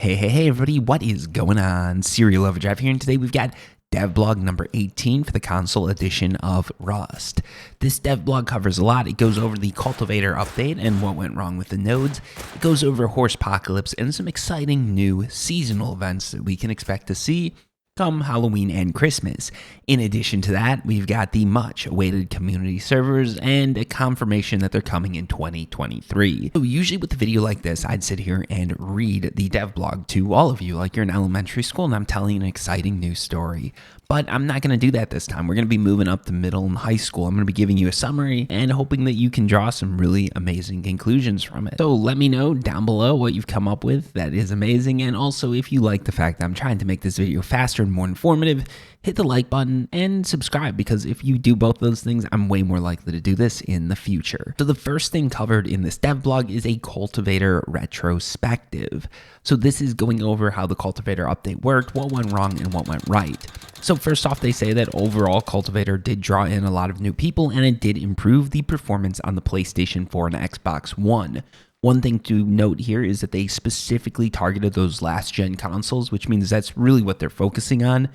Hey, everybody, what is going on? Serial Overdrive here, and today we've got devblog number 18 for the console edition of Rust. This devblog covers a lot. It goes over the Cultivator update and what went wrong with the nodes. It goes over Horsepocalypse and some exciting new seasonal events that we can expect to see come Halloween and Christmas. In addition to that, we've got the much awaited community servers and a confirmation that they're coming in 2023. So usually with a video like this, I'd sit here and read the devblog to all of you like you're in elementary school and I'm telling you an exciting news story. But I'm not going to do that this time. We're going to be moving up to middle and high school. I'm going to be giving you a summary and hoping that you can draw some really amazing conclusions from it. So let me know down below what you've come up with that is amazing. And also, if you like the fact that I'm trying to make this video faster and more informative, hit the like button and subscribe, because if you do both those things, I'm way more likely to do this in the future. So the first thing covered in this devblog is a Cultivator retrospective. So this is going over how the Cultivator update worked, what went wrong, and what went right. So first off, they say that overall Cultivator did draw in a lot of new people, and it did improve the performance on the PlayStation 4 and Xbox One. One thing to note here is that they specifically targeted those last-gen consoles, which means that's really what they're focusing on.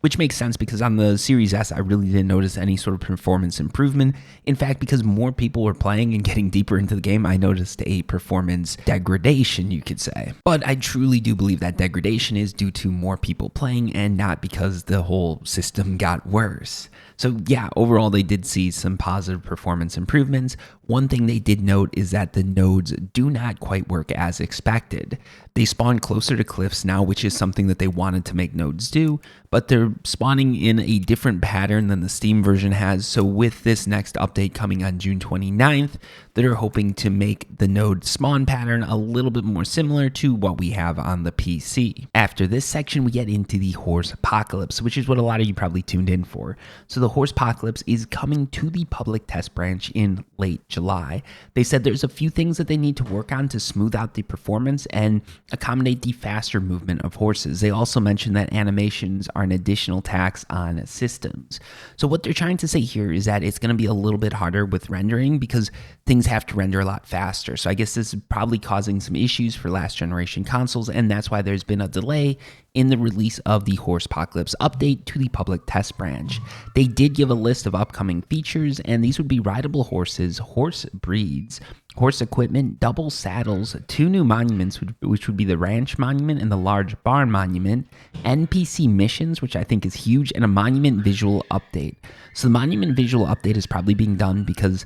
Which makes sense because on the Series S, I really didn't notice any sort of performance improvement. In fact, because more people were playing and getting deeper into the game, I noticed a performance degradation, you could say. But I truly do believe that degradation is due to more people playing and not because the whole system got worse. So yeah, overall, they did see some positive performance improvements. One thing they did note is that the nodes do not quite work as expected. They spawn closer to cliffs now, which is something that they wanted to make nodes do, but they're spawning in a different pattern than the Steam version has. So with this next update coming on June 29th, they're hoping to make the node spawn pattern a little bit more similar to what we have on the PC. After this section, we get into the Horsepocalypse, which is what a lot of you probably tuned in for. So the Horsepocalypse is coming to the public test branch in late July. They said there's a few things that they need to work on to smooth out the performance and accommodate the faster movement of horses. They also mentioned that animations are an additional tax on systems. So what they're trying to say here is that it's going to be a little bit harder with rendering because things have to render a lot faster. So I guess this is probably causing some issues for last generation consoles, and that's why there's been a delay in the release of the Horsepocalypse update to the public test branch. They did give a list of upcoming features, and these would be rideable horses, horse breeds, horse equipment, double saddles, 2 new monuments, which would be the Ranch Monument and the Large Barn Monument, NPC missions, which I think is huge, and a monument visual update. So the monument visual update is probably being done because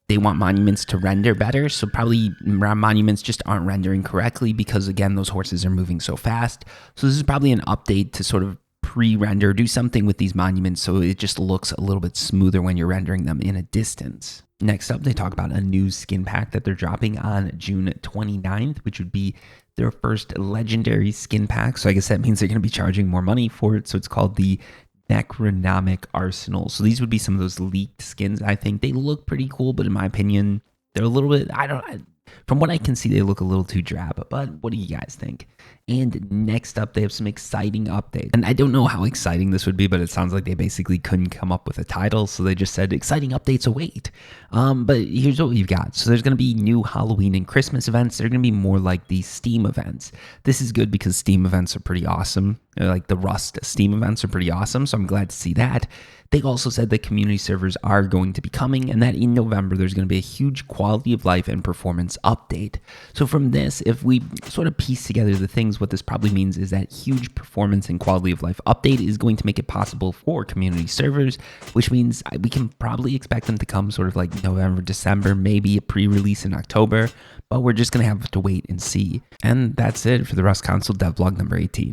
they want monuments to render better, so probably monuments just aren't rendering correctly because, again, those horses are moving so fast. So this is probably an update to sort of pre-render, do something with these monuments so it just looks a little bit smoother when you're rendering them in a distance. Next up, they talk about a new skin pack that they're dropping on June 29th, which would be their first legendary skin pack. So I guess that means they're going to be charging more money for it. So it's called the Necronomic Arsenal. So these would be some of those leaked skins. I think they look pretty cool, but in my opinion, they're a little bit, from what I can see, they look a little too drab. But what do you guys think? And next up, they have some exciting updates. And I don't know how exciting this would be, but it sounds like they basically couldn't come up with a title. So they just said exciting updates await. But here's what we've got. So there's going to be new Halloween and Christmas events. They're going to be more like the Steam events. This is good because Steam events are pretty awesome. Like the Rust Steam events are pretty awesome. So I'm glad to see that. They also said that community servers are going to be coming and that in November, there's going to be a huge quality of life and performance update. So from this, if we sort of piece together the things, what this probably means is that huge performance and quality of life update is going to make it possible for community servers, which means we can probably expect them to come sort of like November, December, maybe a pre-release in October, but we're just going to have to wait and see. And that's it for the Rust console devlog number 18.